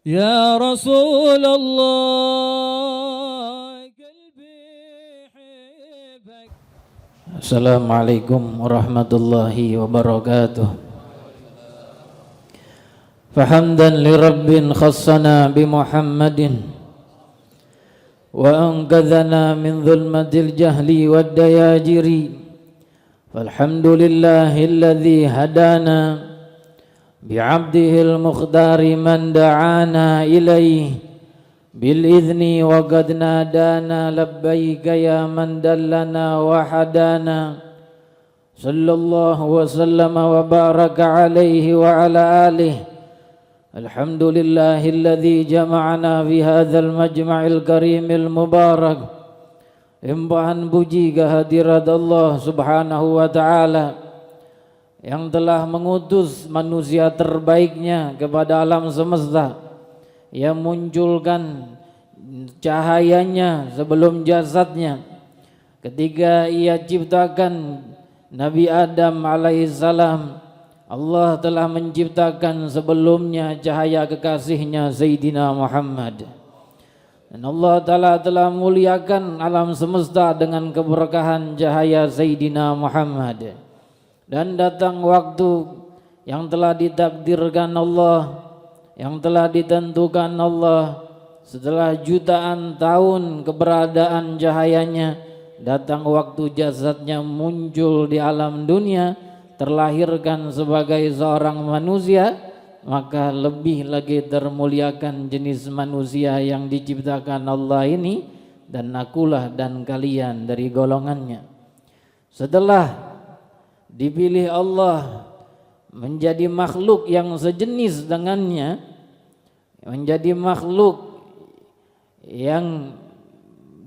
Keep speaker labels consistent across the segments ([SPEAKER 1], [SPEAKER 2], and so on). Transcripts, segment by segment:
[SPEAKER 1] يا رسول الله قلبي يحبك.
[SPEAKER 2] السلام عليكم ورحمة الله وبركاته. فحمدا لرب خصنا بمحمد وأنقذنا من ظلمة الجهل والدياجر. فالحمد لله الذي هدانا بعبده المختار من دعانا إليه بالإذن وقد نادانا لبيك يا من دلنا وحدانا. صلى الله وسلم وبارك عليه وعلى آله. الحمد لله الذي جمعنا في هذا المجمع الكريم المبارك. Limpahan puji kehadirat Allah Subhanahu wa ta'ala yang telah mengutus manusia terbaiknya kepada alam semesta, yang munculkan cahayanya sebelum jasadnya. Ketika ia ciptakan Nabi Adam alaihissalam, Allah telah menciptakan sebelumnya cahaya kekasihnya Sayyidina Muhammad. Dan Allah Ta'ala telah muliakan alam semesta dengan keberkahan cahaya Sayyidina Muhammad. Dan datang waktu yang telah ditakdirkan Allah, yang telah ditentukan Allah, setelah jutaan tahun keberadaan cahayanya, datang waktu jasadnya muncul di alam dunia, terlahirkan sebagai seorang manusia. Maka lebih lagi termuliakan jenis manusia yang diciptakan Allah ini, dan akulah dan kalian dari golongannya. Setelah dipilih Allah menjadi makhluk yang sejenis dengannya, menjadi makhluk yang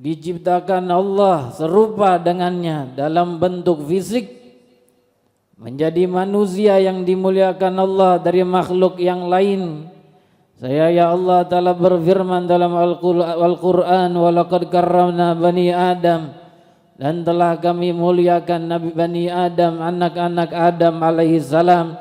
[SPEAKER 2] diciptakan Allah serupa dengannya dalam bentuk fisik, menjadi manusia yang dimuliakan Allah dari makhluk yang lain. Saya ya Allah Ta'ala berfirman dalam Al-Quran, walaqad karramna bani Adam, dan telah kami muliakan Nabi Bani Adam, anak-anak Adam alaihi salam.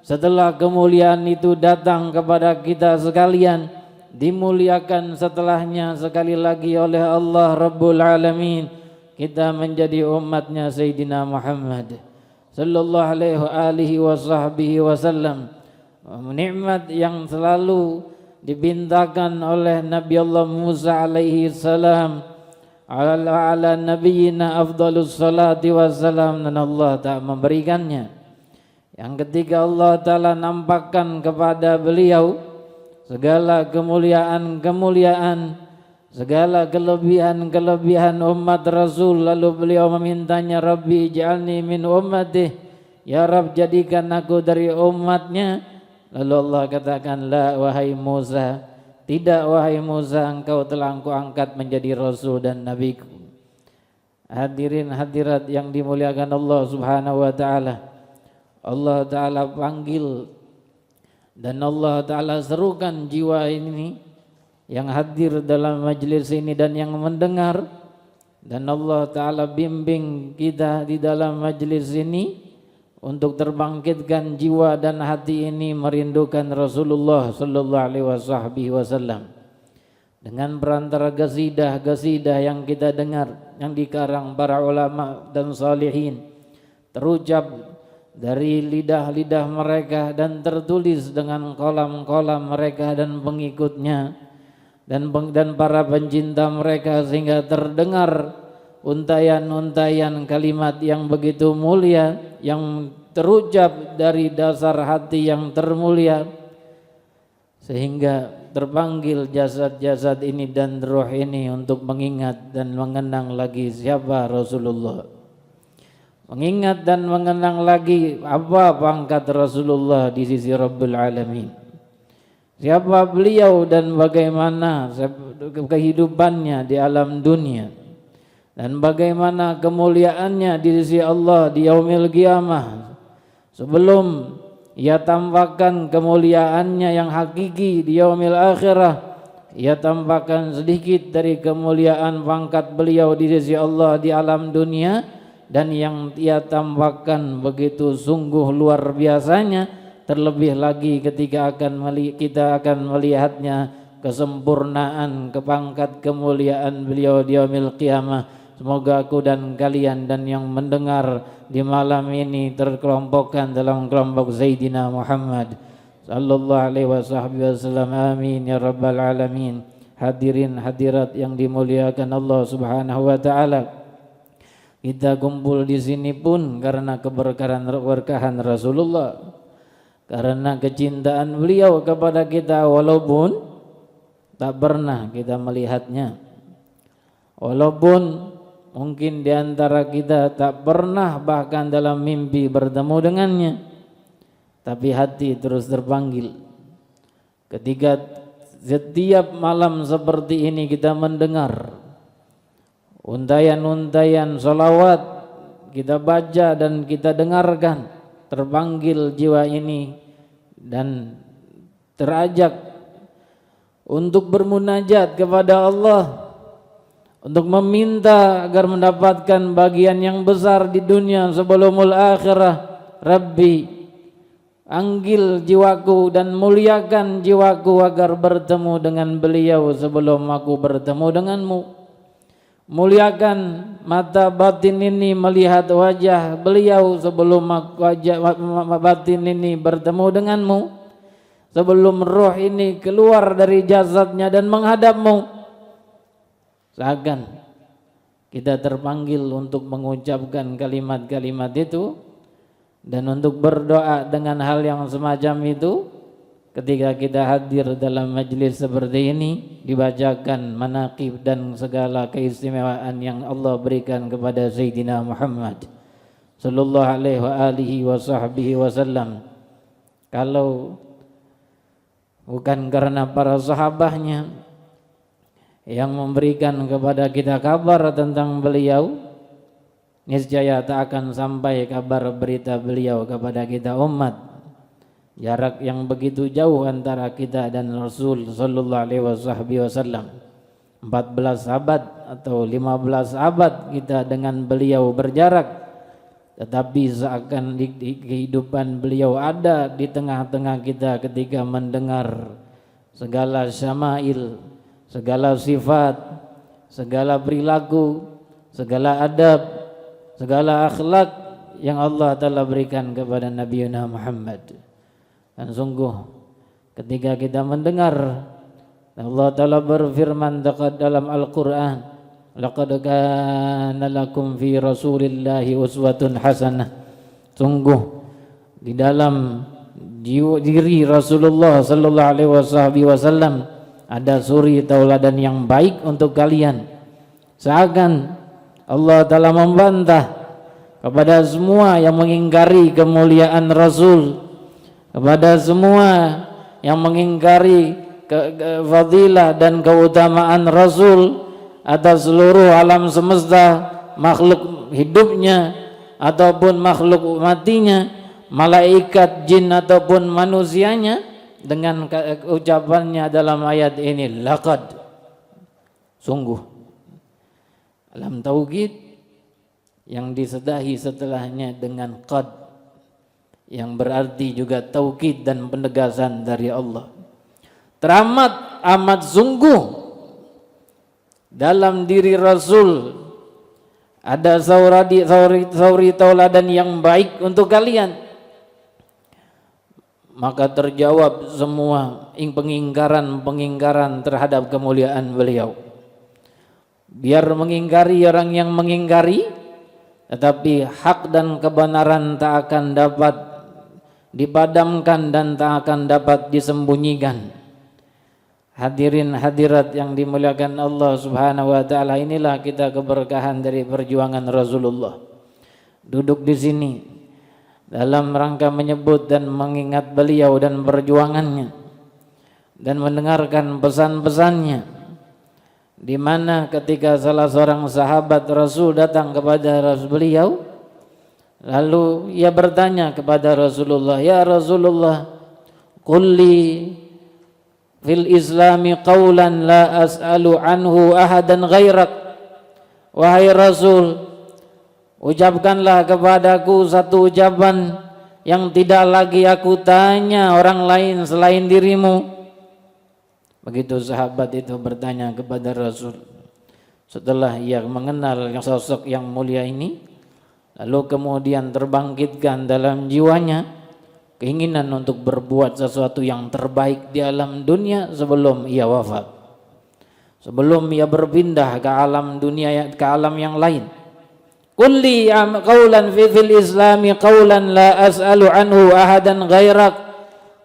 [SPEAKER 2] Setelah kemuliaan itu datang kepada kita sekalian, dimuliakan setelahnya sekali lagi oleh Allah Rabbul Alamin. Kita menjadi umatnya Sayyidina Muhammad sallallahu alaihi wa sahbihi wasallam. Nikmat yang selalu dibintakan oleh Nabi Allah Musa alaihi salam ala nabiyina afdalus salati wassalam, dan Allah tak memberikannya. Yang ketika Allah Ta'ala nampakkan kepada beliau segala kemuliaan, segala kelebihan umat Rasul, lalu beliau memintanya, Rabbi ij'alni min ummatih, ya Rabb jadikan aku dari umatnya. Lalu Allah katakan, la wahai Musa, tidak wahai Musa, engkau telah aku angkat menjadi Rasul dan Nabiku. Hadirin hadirat yang dimuliakan Allah Subhanahu wa ta'ala, Allah Ta'ala panggil dan Allah Ta'ala serukan jiwa ini yang hadir dalam majlis ini dan yang mendengar, dan Allah Ta'ala bimbing kita di dalam majlis ini untuk terbangkitkan jiwa dan hati ini merindukan Rasulullah sallallahu alaihi wasallam. Dengan perantara qasidah-qasidah yang kita dengar, yang dikarang para ulama dan salihin, terucap dari lidah-lidah mereka dan tertulis dengan kolam-kolam mereka dan pengikutnya dan para pencinta mereka, sehingga terdengar untayan-untayan kalimat yang begitu mulia yang terucap dari dasar hati yang termulia, sehingga terpanggil jasad-jasad ini dan roh ini untuk mengingat dan mengenang lagi siapa Rasulullah, mengingat dan mengenang lagi apa pangkat Rasulullah di sisi Rabbul Alamin. Siapa beliau dan bagaimana kehidupannya di alam dunia, dan bagaimana kemuliaannya di sisi Allah di yaumil qiyamah. Sebelum ia tampakkan kemuliaannya yang hakiki di yaumil akhirah, ia tampakkan sedikit dari kemuliaan pangkat beliau di sisi Allah di alam dunia, dan yang ia tampakkan begitu sungguh luar biasanya terlebih lagi ketika kita akan melihatnya kesempurnaan, kepangkat kemuliaan beliau di yaumil qiyamah. Semoga aku dan kalian dan yang mendengar di malam ini terkelompokkan dalam kelompok Sayyidina Muhammad sallallahu alaihi wasallam. Amin ya rabbal alamin. Hadirin hadirat yang dimuliakan Allah Subhanahu wa taala. Kita kumpul di sini pun karena keberkahan Rasulullah, karena kecintaan beliau kepada kita, walaupun tak pernah kita melihatnya, walaupun mungkin di antara kita tak pernah bahkan dalam mimpi bertemu dengannya, tapi hati terus terpanggil ketika setiap malam seperti ini kita mendengar untayan-untayan salawat kita baca dan kita dengarkan. Terpanggil jiwa ini dan terajak untuk bermunajat kepada Allah, untuk meminta agar mendapatkan bagian yang besar di dunia sebelumul akhirah. Rabbi, anggil jiwaku dan muliakan jiwaku agar bertemu dengan beliau sebelum aku bertemu denganmu. Muliakan mata batin ini melihat wajah beliau sebelum wajah batin ini bertemu denganmu, sebelum roh ini keluar dari jasadnya dan menghadapmu. Seakan kita terpanggil untuk mengucapkan kalimat-kalimat itu dan untuk berdoa dengan hal yang semacam itu. Ketika kita hadir dalam majlis seperti ini, dibacakan manaqib dan segala keistimewaan yang Allah berikan kepada Sayyidina Muhammad sallallahu alaihi wasallam. Kalau bukan karena para sahabatnya yang memberikan kepada kita kabar tentang beliau, niscaya tak akan sampai kabar berita beliau kepada kita umat. Jarak yang begitu jauh antara kita dan Rasul sallallahu alaihi wasallam. 14 abad atau 15 abad kita dengan beliau berjarak, tetapi seakan di kehidupan beliau ada di tengah-tengah kita ketika mendengar segala syama'il, segala sifat, segala perilaku, segala adab, segala akhlak yang Allah telah berikan kepada Nabi Muhammad. Dan sungguh ketika kita mendengar Allah Ta'ala berfirman dalam Al-Quran, laqad kana lakum fi rasulillahi uswatun hasanah. Sungguh di dalam diri Rasulullah sallallahu alaihi wasallam ada suri tauladan yang baik untuk kalian. Seakan Allah Ta'ala membantah kepada semua yang mengingkari kemuliaan Rasul, kepada semua yang mengingkari fadilah dan keutamaan Rasul atas seluruh alam semesta, makhluk hidupnya ataupun makhluk matinya, malaikat, jin ataupun manusianya, dengan ucapannya dalam ayat ini, laqad, sungguh. Alam tauhid yang disedahi setelahnya dengan qad, yang berarti juga taukid dan penegasan dari Allah. Teramat amat sungguh dalam diri Rasul ada sauri tauladan yang baik untuk kalian. Maka terjawab semua pengingkaran terhadap kemuliaan beliau. Biar mengingkari orang yang mengingkari, tetapi hak dan kebenaran tak akan dapat dipadamkan dan tak akan dapat disembunyikan. Hadirin hadirat yang dimuliakan Allah Subhanahu wa taala, inilah kita keberkahan dari perjuangan Rasulullah. Duduk di sini dalam rangka menyebut dan mengingat beliau dan perjuangannya dan mendengarkan pesan-pesannya, di mana ketika salah seorang sahabat Rasul datang kepada beliau, lalu ia bertanya kepada Rasulullah, "Ya Rasulullah, qulli fil islami qawlan la as'alu anhu ahadan ghairak." Wahai Rasul, ucapkanlah kepadaku satu ucapan yang tidak lagi aku tanya orang lain selain dirimu. Begitu sahabat itu bertanya kepada Rasul. Setelah ia mengenal sosok yang mulia ini, lalu kemudian terbangkitkan dalam jiwanya keinginan untuk berbuat sesuatu yang terbaik di alam dunia sebelum ia wafat, sebelum ia berpindah ke alam dunia, ke alam yang lain. Kulli qawlan fil islami qawlan la as'alu anhu ahadan ghairak.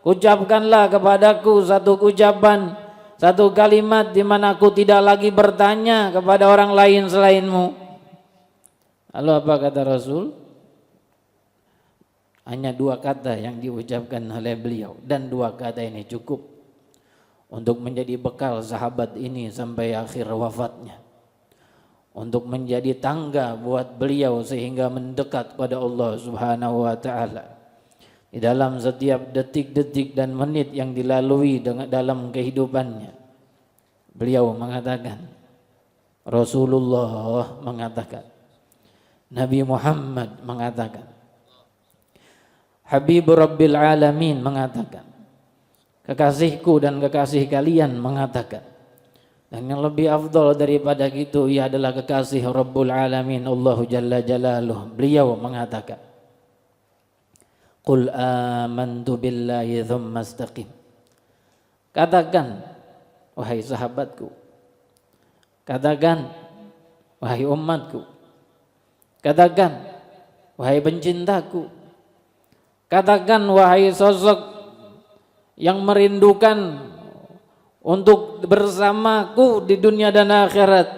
[SPEAKER 2] Ucapkanlah kepadaku satu ucapan, satu kalimat di mana aku tidak lagi bertanya kepada orang lain selainmu. Lalu apa kata Rasul? Hanya dua kata yang diucapkan oleh beliau, dan dua kata ini cukup untuk menjadi bekal sahabat ini sampai akhir wafatnya, untuk menjadi tangga buat beliau sehingga mendekat pada Allah Subhanahu wa taala. Di dalam setiap detik-detik dan menit yang dilalui dalam kehidupannya, beliau mengatakan, Rasulullah mengatakan, Nabi Muhammad mengatakan, Habib Rabbil Alamin mengatakan, kekasihku dan kekasih kalian mengatakan. Dan yang lebih afdal daripada itu, ia adalah kekasih Rabbul Alamin, Allahu Jalla Jalaluh. Beliau mengatakan, Qul amantu billahi thumma istaqim. Katakan, wahai sahabatku, katakan, wahai umatku, katakan, wahai pencintaku, katakan, wahai sosok yang merindukan untuk bersamaku di dunia dan akhirat.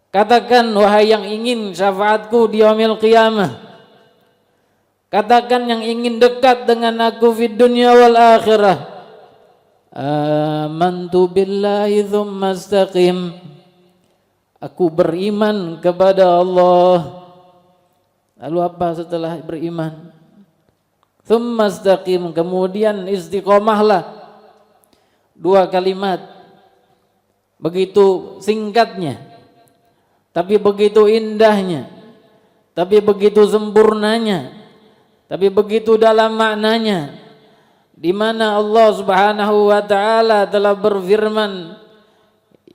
[SPEAKER 2] Katakan, wahai yang ingin syafaatku di yaumil qiyamah. Katakan, yang ingin dekat dengan aku di dunia wal akhirah. Amantu billahi thumma istaqim. Aku beriman kepada Allah. Lalu apa setelah beriman? Thumma istaqim, kemudian istiqomahlah. Dua kalimat, begitu singkatnya, tapi begitu indahnya, tapi begitu sempurnanya, tapi begitu dalam maknanya, di mana Allah Subhanahu wa taala telah berfirman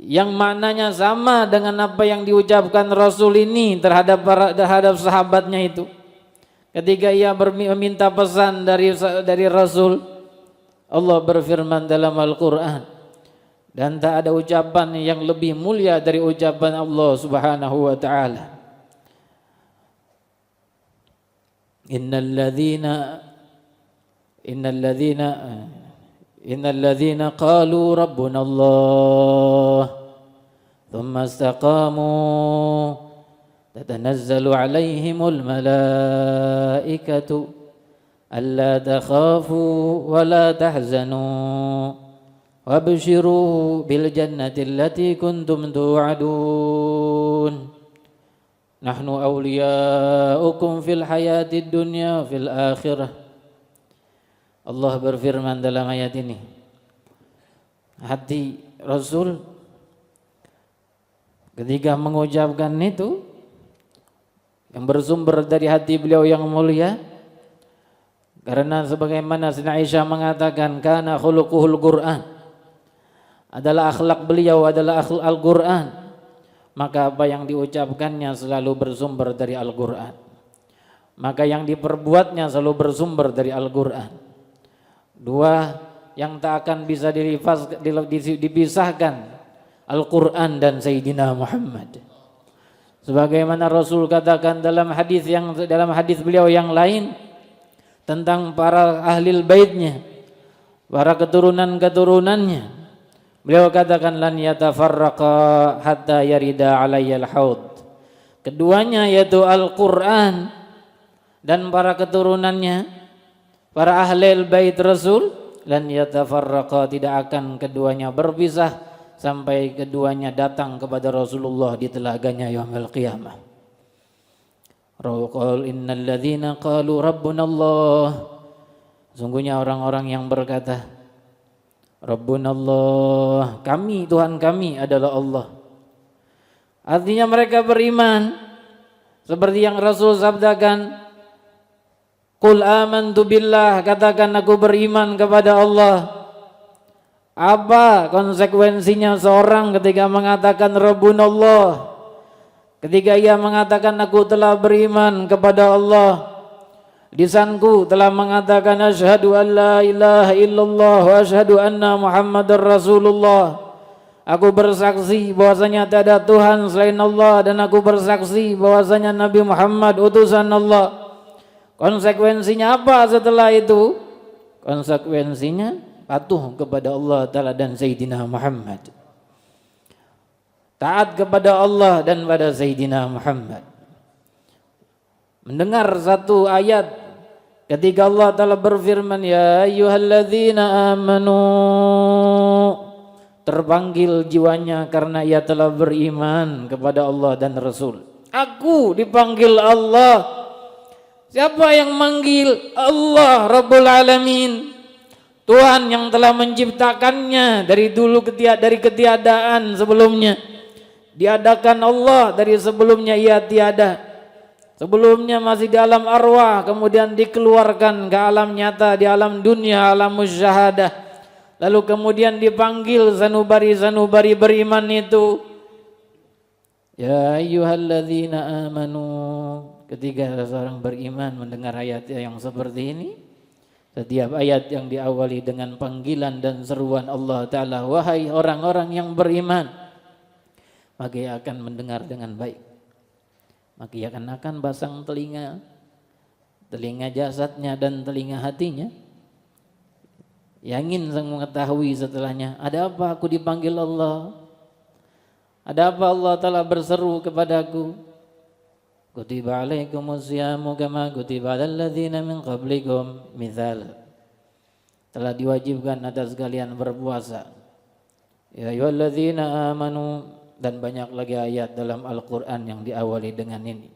[SPEAKER 2] yang maknanya sama dengan apa yang diucapkan Rasul ini terhadap sahabatnya itu. Ketika ia meminta pesan dari Rasul, Allah berfirman dalam Al-Quran, dan tak ada ucapan yang lebih mulia dari ucapan Allah Subhanahu wa ta'ala. Innal ladzina qalu rabbuna Allah thumma istaqamu tatanazzalu alaihimul malaikatu alla takhafu wa la tahzanu wabshiru bil jannati allati kuntum tu'adun nahnu awliya'ukum fil hayatid dunya fil akhirah. Allah berfirman dalam ayat ini, hati Rasul ketika mengucapkan itu yang bersumber dari hati beliau yang mulia. Karena sebagaimana Siti Aisyah mengatakan, kana khuluquhul Qur'an, adalah akhlak beliau adalah Al-Qur'an, maka apa yang diucapkannya selalu bersumber dari Al-Qur'an, maka yang diperbuatnya selalu bersumber dari Al-Qur'an. Dua yang tak akan bisa dipisahkan, Al-Qur'an dan Sayyidina Muhammad. Sebagaimana Rasul katakan dalam hadis beliau yang lain tentang para ahlil baitnya, para keturunan-keturunannya, beliau katakan, lan yatafarraqa hatta yarida alayyal haud. Keduanya yaitu Al-Quran dan para keturunannya, para ahlil bait Rasul, lan yatafarraqa, tidak akan keduanya berpisah sampai keduanya datang kepada Rasulullah di telaganya yaumil qiyamah. Qul innal ladzina qalu rabbuna Allah, sungguhnya orang-orang yang berkata Rabbuna Allah, kami, Tuhan kami adalah Allah. Artinya mereka beriman seperti yang Rasul sabdakan, Qul amantu billah, katakan aku beriman kepada Allah. Apa konsekuensinya seorang ketika mengatakan Rabbunallah? Ketika ia mengatakan aku telah beriman kepada Allah, lisanku telah mengatakan asyhadu an la ilaha illallah wa asyhadu anna Muhammadar Rasulullah. Aku bersaksi bahwasanya tiada Tuhan selain Allah, dan aku bersaksi bahwasanya Nabi Muhammad utusan Allah. Konsekuensinya apa setelah itu? Konsekuensinya patuh kepada Allah Ta'ala dan Sayyidina Muhammad. Taat kepada Allah dan pada Sayyidina Muhammad. Mendengar satu ayat ketika Allah Ta'ala berfirman, ya ayyuhalladzina amanu, terpanggil jiwanya karena ia telah beriman kepada Allah dan Rasul. Aku dipanggil Allah. Siapa yang manggil? Allah Rabbul Alamin, Tuhan yang telah menciptakannya dari dulu, dari ketiadaan sebelumnya. Diadakan Allah dari sebelumnya ia tiada. Sebelumnya masih di alam arwah, kemudian dikeluarkan ke alam nyata, di alam dunia, alam musyahadah. Lalu kemudian dipanggil sanubari-sanubari beriman itu. Ya ayyuhalladzina amanu. Ketika seorang beriman mendengar ayat yang seperti ini, setiap ayat yang diawali dengan panggilan dan seruan Allah Ta'ala, wahai orang-orang yang beriman, maka ia akan mendengar dengan baik. Maka ia akan pasang telinga jasadnya dan telinga hatinya. Yang ingin mengetahui setelahnya, ada apa aku dipanggil Allah? Ada apa Allah Ta'ala berseru kepadaku? Kutiba alaikumus siyamu kama kutiba alal ladzina min qablikum, mithal. Telah diwajibkan atas kalian berpuasa. Ya ayyuhalladzina amanu, dan banyak lagi ayat dalam Al-Qur'an yang diawali dengan ini.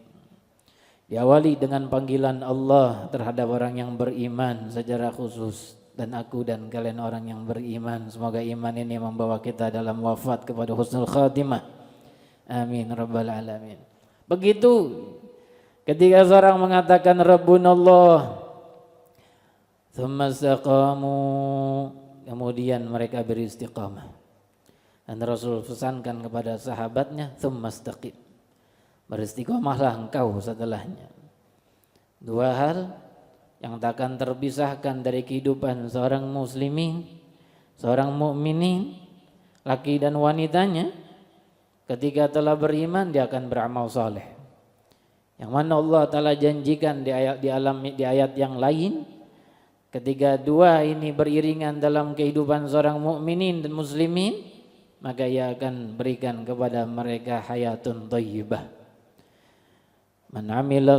[SPEAKER 2] Diawali dengan panggilan Allah terhadap orang yang beriman secara khusus. Dan aku dan kalian orang yang beriman, semoga iman ini membawa kita dalam wafat kepada husnul khatimah. Amin rabbal alamin. Begitu ketika seorang mengatakan Rabbunallah, tsumma istaqamu, kemudian mereka beristiqamah. Dan Rasul pesankan kepada sahabatnya, tsumma istaqim, beristiqamahlah engkau setelahnya. Dua hal yang takkan terpisahkan dari kehidupan seorang muslimin, seorang mukminin, laki dan wanitanya. Ketika telah beriman, dia akan beramal saleh. Yang mana Allah Ta'ala janjikan di ayat yang lain, ketika dua ini beriringan dalam kehidupan seorang mukminin dan muslimin, maka ia akan berikan kepada mereka hayatun thayyibah. Man amila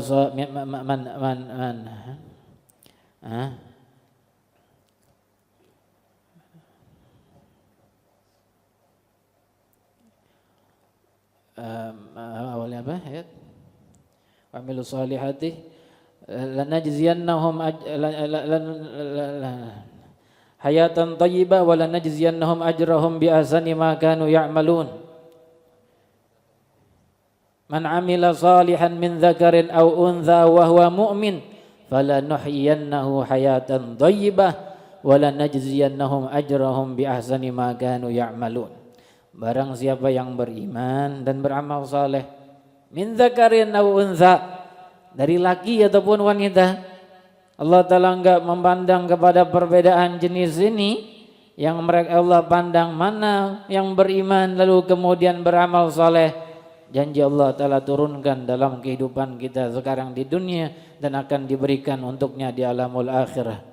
[SPEAKER 2] awalnya apa ayat? Amilu salihati lanajziyannahum hayatan thayyibah wa lanajziyannahum ajrahum bi ahsani ma kanu ya'malun. Man amila salihan min dzakarin aw untha wa huwa mu'min falanuhyiyannahu hayatan thayyibah wa lanajziyannahum ajrahum bi ahsani ma kanu ya'malun. Barang siapa yang beriman dan beramal saleh, min dzakarin aw untha, dari laki ataupun wanita, Allah Ta'ala enggak memandang kepada perbedaan jenis ini. Yang mereka Allah pandang mana yang beriman lalu kemudian beramal saleh. Janji Allah Ta'ala turunkan dalam kehidupan kita sekarang di dunia dan akan diberikan untuknya di alamul akhirah.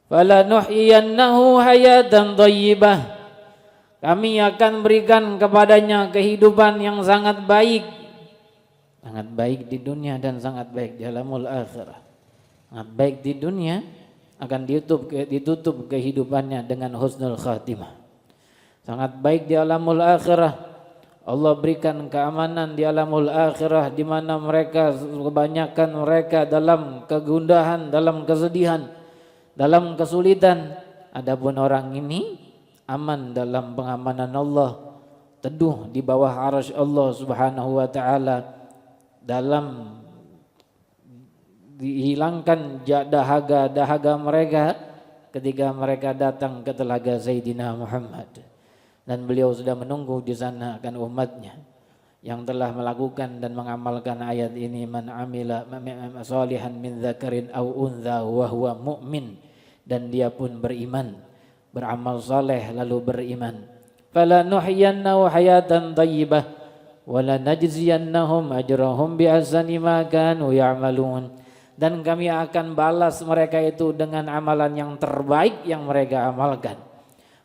[SPEAKER 2] Fala nuhyiyannahu hayatan thayyibah, kami akan berikan kepadanya kehidupan yang sangat baik. Sangat baik di dunia dan sangat baik di alamul akhirah. Sangat baik di dunia, akan ditutup kehidupannya dengan husnul khatimah. Sangat baik di alamul akhirah, Allah berikan keamanan di alamul akhirah, di mana mereka kebanyakan mereka dalam kegundahan, dalam kesedihan, dalam kesulitan. Adapun orang ini aman dalam pengamanan Allah, teduh di bawah arasy Allah Subhanahu wa taala, dalam dihilangkan dahaga mereka ketika mereka datang ke telaga Sayyidina Muhammad. Dan beliau sudah menunggu di sana akan umatnya yang telah melakukan dan mengamalkan ayat ini, man amila salihan min dzakarin aw untha wa huwa mu'min, dan dia pun beriman, beramal saleh lalu beriman, fala nuhyiyannahu hayatan thayyibah wa la najziyannahum ajrahum bi ahsani ma kanu ya'malun, dan kami akan balas mereka itu dengan amalan yang terbaik yang mereka amalkan.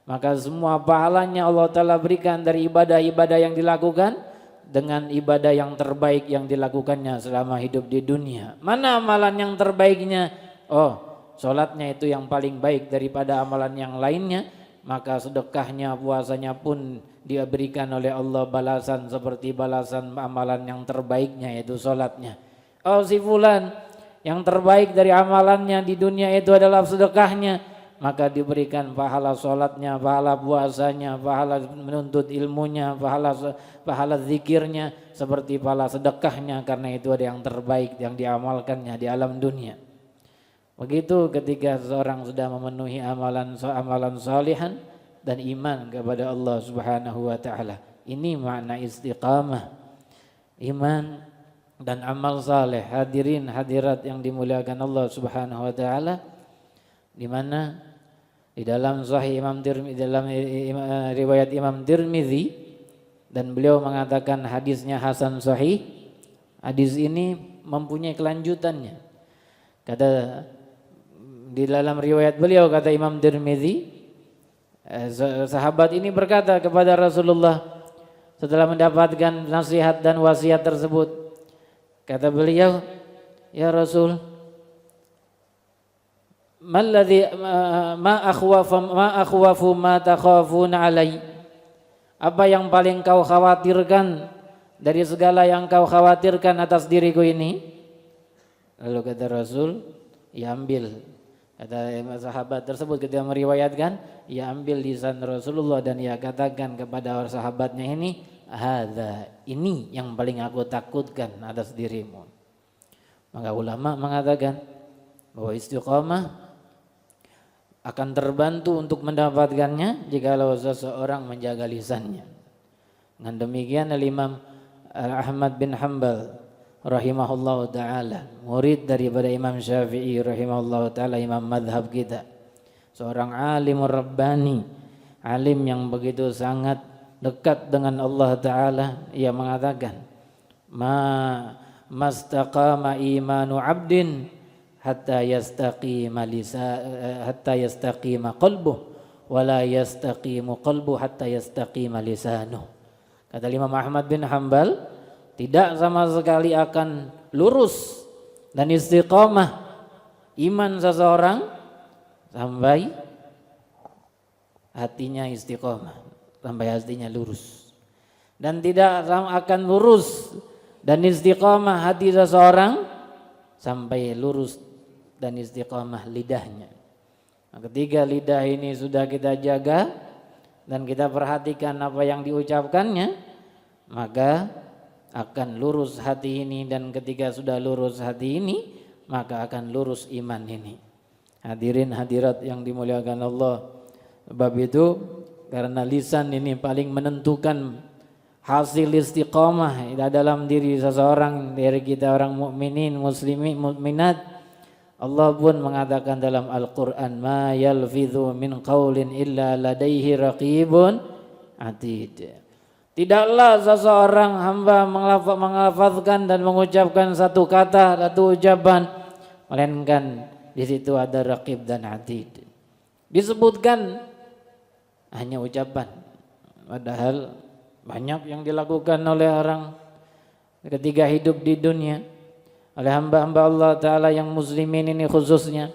[SPEAKER 2] Maka semua pahalanya Allah Ta'ala berikan dari ibadah-ibadah yang dilakukan dengan ibadah yang terbaik yang dilakukannya selama hidup di dunia. Mana amalan yang terbaiknya? Oh, sholatnya itu yang paling baik daripada amalan yang lainnya. Maka sedekahnya, puasanya pun dia berikan oleh Allah balasan seperti balasan amalan yang terbaiknya, yaitu sholatnya. Oh, si fulan yang terbaik dari amalannya di dunia itu adalah sedekahnya, maka diberikan pahala sholatnya, pahala puasanya, pahala menuntut ilmunya, pahala zikirnya, seperti pahala sedekahnya, karena itu ada yang terbaik yang diamalkannya di alam dunia. Begitu ketika seorang sudah memenuhi amalan salihan dan iman kepada Allah Subhanahu wa taala. Ini makna istiqamah, iman dan amal saleh. Hadirin hadirat yang dimuliakan Allah Subhanahu wa taala, di mana di dalam Sahih Imam Tirmidzi, dalam riwayat Imam Tirmidzi, dan beliau mengatakan hadisnya hasan sahih. Hadis ini mempunyai kelanjutannya. Kata di dalam riwayat beliau, kata Imam Tirmidzi, sahabat ini berkata kepada Rasulullah setelah mendapatkan nasihat dan wasiat tersebut, kata beliau, ya Rasul, ma akhwafu ma takhafuna alai, apa yang paling kau khawatirkan dari segala yang kau khawatirkan atas diriku ini? Lalu kata Rasul, ya ambil, kata sahabat tersebut ketika meriwayatkan, ya ambil lisan Rasulullah dan ia katakan kepada sahabatnya ini, hadza, ini yang paling aku takutkan atas dirimu. Maka ulama mengatakan bahwa istiqamah akan terbantu untuk mendapatkannya jikalau seseorang menjaga lisannya. Dengan demikian Imam Ahmad bin Hanbal rahimahullah ta'ala, murid daripada Imam Syafi'i rahimahullah ta'ala, imam madhab kita, seorang alim rabbani, alim yang begitu sangat dekat dengan Allah ta'ala, ia mengatakan, mastaqama imanu abdin hatta yastaqima qalbuh wa la yastaqimu qalbuh hatta yastaqima lisanuh. Kata Imam Ahmad bin Hanbal, tidak sama sekali akan lurus dan istiqamah iman seseorang sampai hatinya istiqamah, sampai hatinya lurus, dan tidak akan lurus dan istiqamah hati seseorang sampai lurus dan istiqamah lidahnya. Nah, ketika lidah ini sudah kita jaga dan kita perhatikan apa yang diucapkannya, maka akan lurus hati ini, dan ketika sudah lurus hati ini, maka akan lurus iman ini. Hadirin hadirat yang dimuliakan Allah, sebab itu karena lisan ini paling menentukan hasil istiqamah dalam diri seseorang, dari kita orang mukminin, muslimin, mukminat. Allah pun mengatakan dalam Al-Quran, ma yalfidhu min qawlin illa ladaihi raqibun atid. Tidaklah seseorang hamba menglafazkan dan mengucapkan satu kata, satu ucapan, melainkan di situ ada raqib dan atid. Disebutkan hanya ucapan, padahal banyak yang dilakukan oleh orang ketika hidup di dunia, oleh hamba-hamba Allah Ta'ala yang muslimin ini khususnya.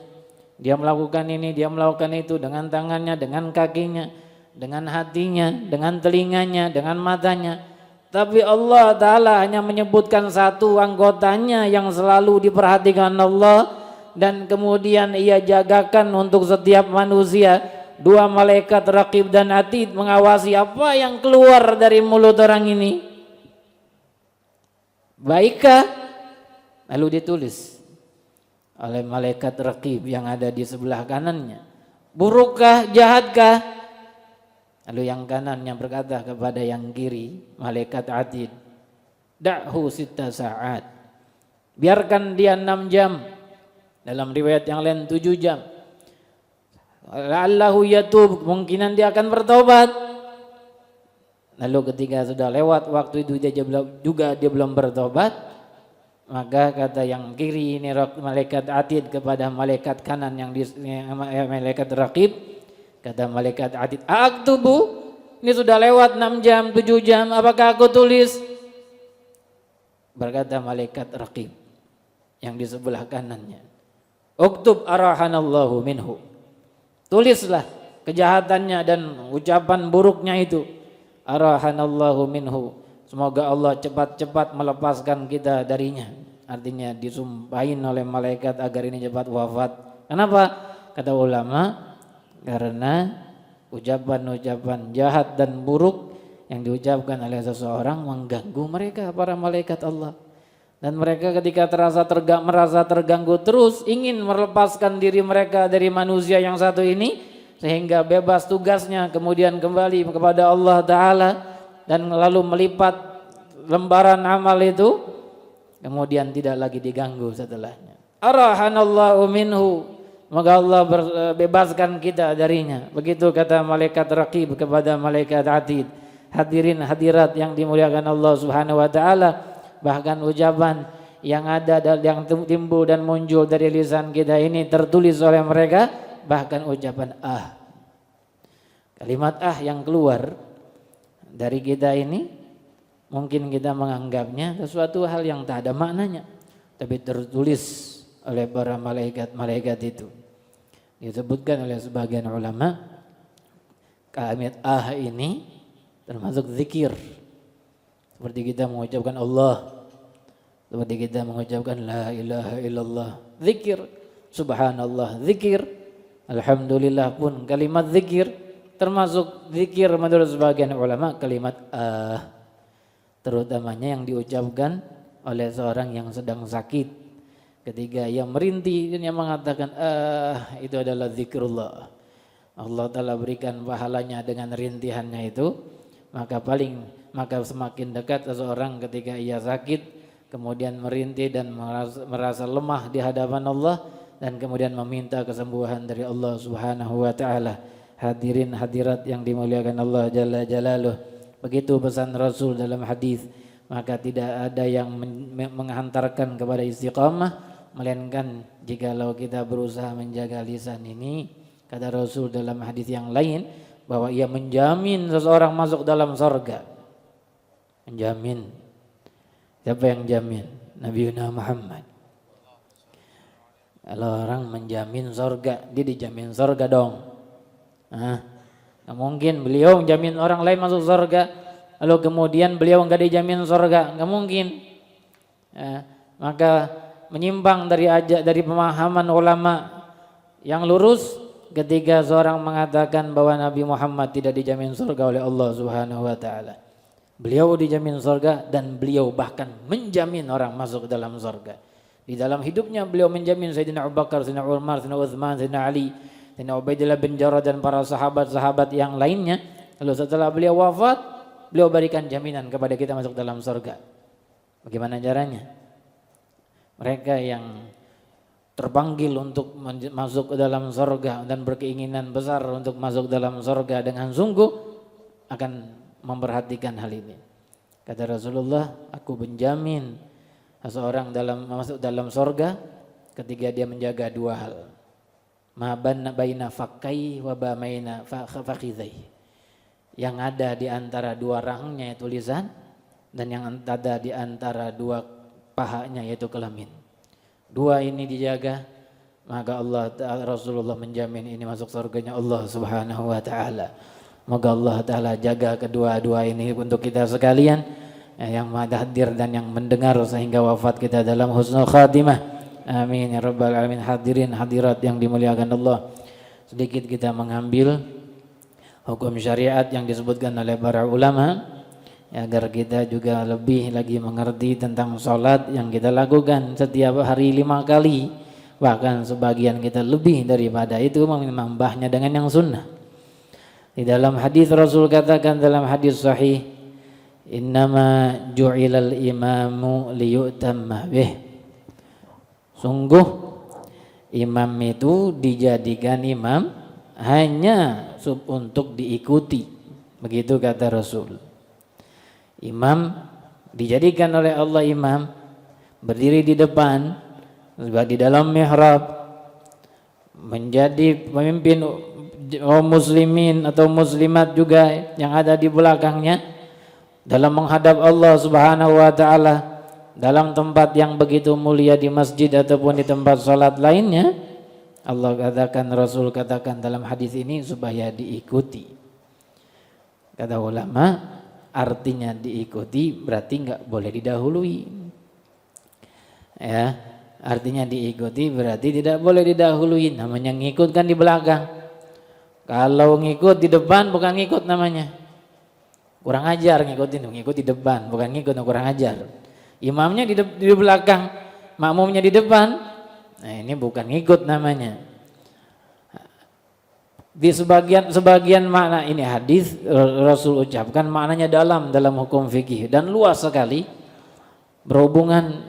[SPEAKER 2] Dia melakukan ini, dia melakukan itu dengan tangannya, dengan kakinya, dengan hatinya, dengan telinganya, dengan matanya. Tapi Allah Ta'ala hanya menyebutkan satu anggotanya yang selalu diperhatikan Allah, dan kemudian ia jagakan untuk setiap manusia. Dua malaikat raqib dan atid mengawasi apa yang keluar dari mulut orang ini. Baikkah? Lalu ditulis. oleh malaikat raqib yang ada di sebelah kanannya. Burukkah, jahatkah? Lalu yang kanannya berkata kepada yang kiri, malaikat atid, da'hu 6 saat. Biarkan dia 6 jam. Dalam riwayat yang lain 7 jam. La'allahu yatub, kemungkinan dia akan bertobat. Lalu ketika sudah lewat waktu itu dia belum bertobat, maka kata yang kiri ini malaikat atid kepada malaikat kanan yang malaikat raqib, kata malaikat atid, aktubu, ini sudah lewat 6 jam, 7 jam, apakah aku tulis? Berkata malaikat raqib yang di sebelah kanannya, uktub arahanallahu minhu, tulislah kejahatannya dan ucapan buruknya itu. Arahanallahu minhu, semoga Allah cepat-cepat melepaskan kita darinya. Artinya disumpahin oleh malaikat agar ini cepat wafat. Kenapa? Kata ulama, karena ucapan-ucapan jahat dan buruk yang diucapkan oleh seseorang mengganggu mereka, para malaikat Allah. Dan mereka ketika merasa terganggu terus ingin melepaskan diri mereka dari manusia yang satu ini, sehingga bebas tugasnya, kemudian kembali kepada Allah Ta'ala dan lalu melipat lembaran amal itu, kemudian tidak lagi diganggu setelahnya. Arahanallahu minhu, semoga Allah bebaskan kita darinya. Begitu kata malaikat raqib kepada malaikat atid. Hadirin hadirat yang dimuliakan Allah Subhanahu wa Ta'ala, bahkan ucapan yang ada dan yang timbul dan muncul dari lisan kita ini tertulis oleh mereka. Bahkan ucapan kalimat yang keluar dari kita ini mungkin kita menganggapnya sesuatu hal yang tak ada maknanya, tapi tertulis oleh para malaikat itu. Disebutkan oleh sebagian ulama, kalimat ini termasuk zikir, seperti kita mengucapkan Allah, seperti kita mengucapkan la ilaha illallah, zikir, subhanallah, zikir. Alhamdulillah pun kalimat zikir, termasuk zikir menurut sebagian ulama kalimat terutamanya yang diucapkan oleh seorang yang sedang sakit ketika ia merintih dan ia mengatakan itu adalah zikrullah. Allah Ta'ala berikan pahalanya dengan rintihannya itu, maka semakin dekat seseorang ketika ia sakit kemudian merintih dan merasa lemah di hadapan Allah dan kemudian meminta kesembuhan dari Allah Subhanahu wa Ta'ala. Hadirin hadirat yang dimuliakan Allah Jalla Jalaluh, begitu pesan Rasul dalam hadis, maka tidak ada yang menghantarkan kepada istiqamah melainkan jikalau kita berusaha menjaga lisan ini. Kata Rasul dalam hadis yang lain bahwa ia menjamin seseorang masuk dalam surga. Menjamin. Siapa yang jamin? Nabi Muhammad. Kalau orang menjamin surga, dia dijamin surga dong. Nggak mungkin beliau menjamin orang lain masuk surga, lalu kemudian beliau nggak dijamin surga, nggak mungkin. Maka menyimpang dari pemahaman ulama yang lurus ketika seorang mengatakan bahwa Nabi Muhammad tidak dijamin surga oleh Allah Subhanahu wa Ta'ala. Beliau dijamin surga dan beliau bahkan menjamin orang masuk ke dalam surga. Di dalam hidupnya beliau menjamin Sayyidina Abu Bakar, Sayyidina Umar, Sayyidina Uthman, Sayyidina Ali, Sayyidina Ubaidillah bin Jarrah dan para sahabat-sahabat yang lainnya. Lalu setelah beliau wafat, beliau berikan jaminan kepada kita masuk dalam surga. Bagaimana caranya? Mereka yang terpanggil untuk masuk ke dalam surga dan berkeinginan besar untuk masuk dalam surga dengan sungguh akan memperhatikan hal ini. Kata Rasulullah, aku menjamin seseorang masuk dalam surga ketika dia menjaga dua hal. Ma baina fakkai wa baina fakhidhai. Yang ada di antara dua rahangnya yaitu lisan, dan yang ada di antara dua pahanya yaitu kelamin. Dua ini dijaga, maka Rasulullah menjamin ini masuk surganya Allah Subhanahu wa Ta'ala. Moga Allah Ta'ala jaga kedua-dua ini untuk kita sekalian, yang hadir dan yang mendengar sehingga wafat kita dalam husnul khatimah. Amin ya rabbal alamin. Hadirin hadirat yang dimuliakan Allah, sedikit kita mengambil hukum syariat yang disebutkan oleh para ulama agar kita juga lebih lagi mengerti tentang sholat yang kita lakukan setiap hari 5 kali bahkan sebagian kita lebih daripada itu menambahnya dengan yang sunnah. Di dalam hadis Rasul katakan dalam hadis sahih, innama ju'ilal imamu liyutamma bih. Sungguh imam itu dijadikan imam hanya untuk diikuti. Begitu kata Rasul. Imam dijadikan oleh Allah imam, berdiri di depan, di dalam mihrab, menjadi pemimpin kaum muslimin atau muslimat juga yang ada di belakangnya dalam menghadap Allah Subhanahu wa taala dalam tempat yang begitu mulia di masjid ataupun di tempat salat lainnya. Allah katakan, Rasul katakan dalam hadis ini supaya diikuti. Kata ulama, artinya diikuti berarti enggak boleh didahului. Ya, artinya diikuti berarti tidak boleh didahului. Namanya ngikut kan di belakang. Kalau ngikut di depan bukan ngikut namanya. Kurang ajar ngikutin, ngikut di depan, bukan ngikut, kurang ajar. Imamnya di belakang, makmumnya di depan. Nah, ini bukan ngikut namanya. Di sebagian makna ini hadis Rasul ucapkan maknanya dalam hukum fikih dan luas sekali, berhubungan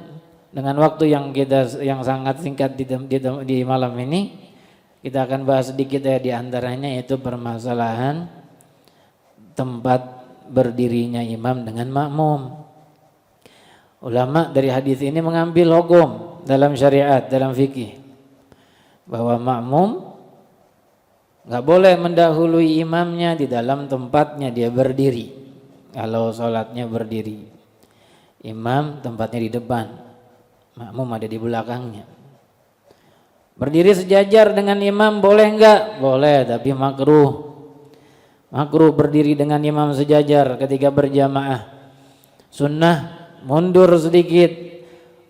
[SPEAKER 2] dengan waktu yang sangat singkat di malam ini. Kita akan bahas sedikit ya, di antaranya yaitu permasalahan tempat berdirinya imam dengan makmum. Ulama dari hadis ini mengambil hukum dalam syariat, dalam fikih, bahwa makmum nggak boleh mendahului imamnya di dalam tempatnya dia berdiri. Kalau sholatnya berdiri, imam tempatnya di depan, makmum ada di belakangnya. Berdiri sejajar dengan imam boleh enggak? Boleh, tapi makruh. Makruh berdiri dengan imam sejajar ketika berjamaah. Sunnah mundur sedikit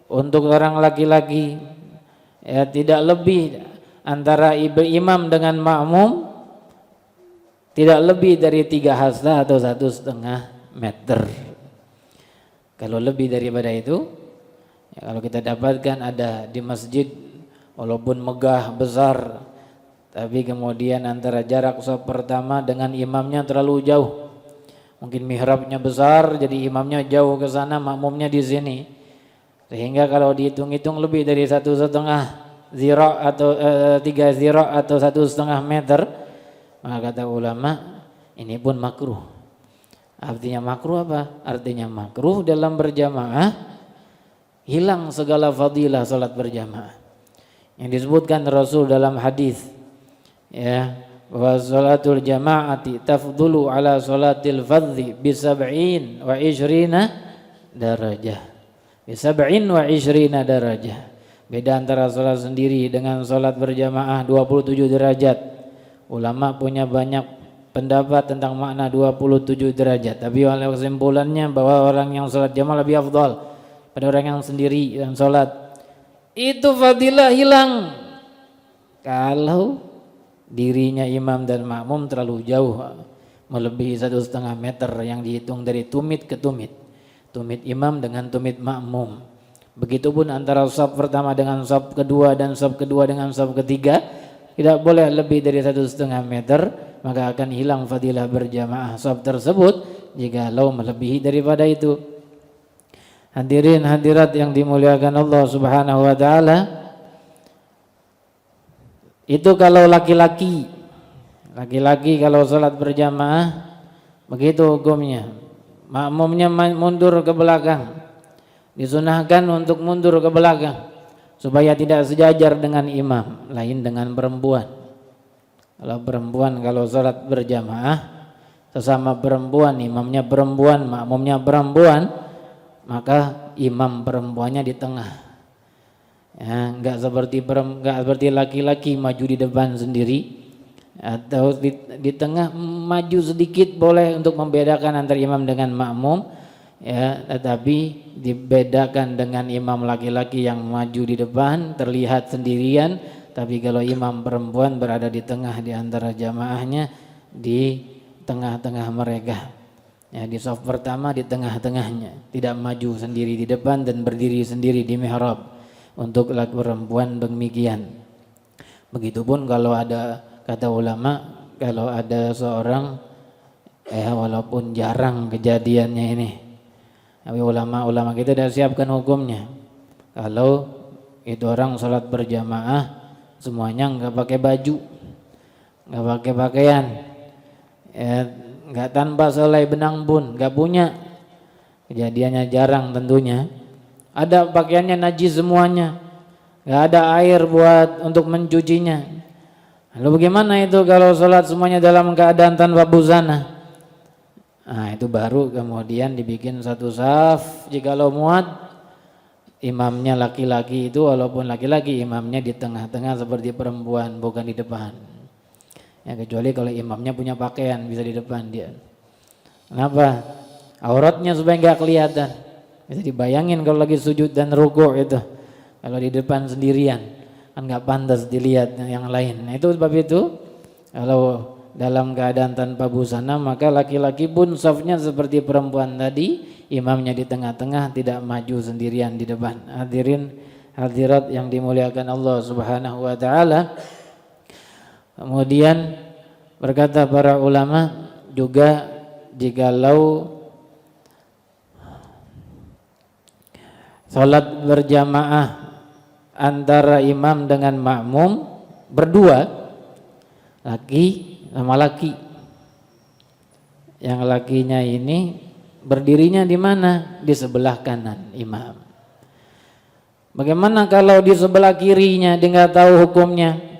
[SPEAKER 2] untuk orang laki-laki, ya tidak lebih antara imam dengan makmum, tidak lebih dari 3 hasta atau 1,5 meter. Kalau lebih daripada itu, ya kalau kita dapatkan ada di masjid walaupun megah besar, tapi kemudian antara jarak shaf pertama dengan imamnya terlalu jauh. Mungkin mihrabnya besar, jadi imamnya jauh ke sana, makmumnya di sini. Sehingga kalau dihitung-hitung lebih dari 1,5 zira atau 3 zira atau 1,5 meter, maka kata ulama ini pun makruh. Artinya makruh apa? Artinya makruh dalam berjamaah hilang segala fadilah salat berjamaah. Yang disebutkan Rasul dalam hadis, ya, wa salatul jama'ati tafdulu ala salatil fardhi bi 27 darajah. Bi 27 darajah. Beda antara salat sendiri dengan salat berjamaah 27 derajat. Ulama punya banyak pendapat tentang makna 27 derajat, tapi oleh kesimpulannya bahwa orang yang salat jamaah lebih afdal pada orang yang sendiri dan salat. Itu fadilah hilang kalau dirinya imam dan makmum terlalu jauh, melebihi 1,5 meter yang dihitung dari tumit ke tumit, tumit imam dengan tumit makmum. Begitupun antara shaf pertama dengan shaf kedua dan shaf kedua dengan shaf ketiga tidak boleh lebih dari 1,5 meter, maka akan hilang fadilah berjamaah shaf tersebut jika melebihi daripada itu. Hadirin hadirat yang dimuliakan Allah Subhanahu wa taala, itu kalau laki-laki kalau salat berjamaah begitu hukumnya. Makmumnya mundur ke belakang, disunahkan untuk mundur ke belakang supaya tidak sejajar dengan imam, lain dengan perempuan. Kalau perempuan kalau salat berjamaah sesama perempuan, imamnya perempuan, makmumnya perempuan, maka imam perempuannya di tengah. Ya, enggak seperti laki-laki maju di depan sendiri, atau di tengah maju sedikit boleh untuk membedakan antara imam dengan makmum, ya, tetapi dibedakan dengan imam laki-laki yang maju di depan terlihat sendirian, tapi kalau imam perempuan berada di tengah di antara jamaahnya, di tengah-tengah mereka. Ya, di shaf pertama di tengah-tengahnya, tidak maju sendiri di depan dan berdiri sendiri di mihrab. untuk laki perempuan demikian. Begitupun kalau ada, kata ulama, kalau ada seorang walaupun jarang kejadiannya ini, tapi ulama kita sudah siapkan hukumnya. Kalau itu orang sholat berjamaah semuanya nggak pakai baju, nggak pakai pakaian, nggak tanpa selai benang pun, nggak punya. Kejadiannya jarang tentunya. Ada pakaiannya najis semuanya, nggak ada air buat untuk mencucinya. Lalu bagaimana itu kalau sholat semuanya dalam keadaan tanpa busana? Nah itu baru kemudian dibikin satu saf. Jikalau muat, imamnya laki-laki itu, walaupun laki-laki imamnya di tengah-tengah seperti perempuan, bukan di depan. Ya kecuali kalau imamnya punya pakaian bisa di depan dia. Kenapa? Auratnya supaya nggak kelihatan. Bisa dibayangin kalau lagi sujud dan rukuk itu, kalau di depan sendirian kan nggak pantas dilihat yang lain. Nah itu sebab itu kalau dalam keadaan tanpa busana maka laki-laki pun safnya seperti perempuan tadi, imamnya di tengah-tengah, tidak maju sendirian di depan. Hadirin hadirat yang dimuliakan Allah Subhanahu wa taala. Kemudian berkata para ulama juga, jikalau salat berjamaah antara imam dengan makmum berdua, laki sama laki, yang lakinya ini berdirinya di mana? Di sebelah kanan imam. Bagaimana kalau di sebelah kirinya dia nggak tahu hukumnya?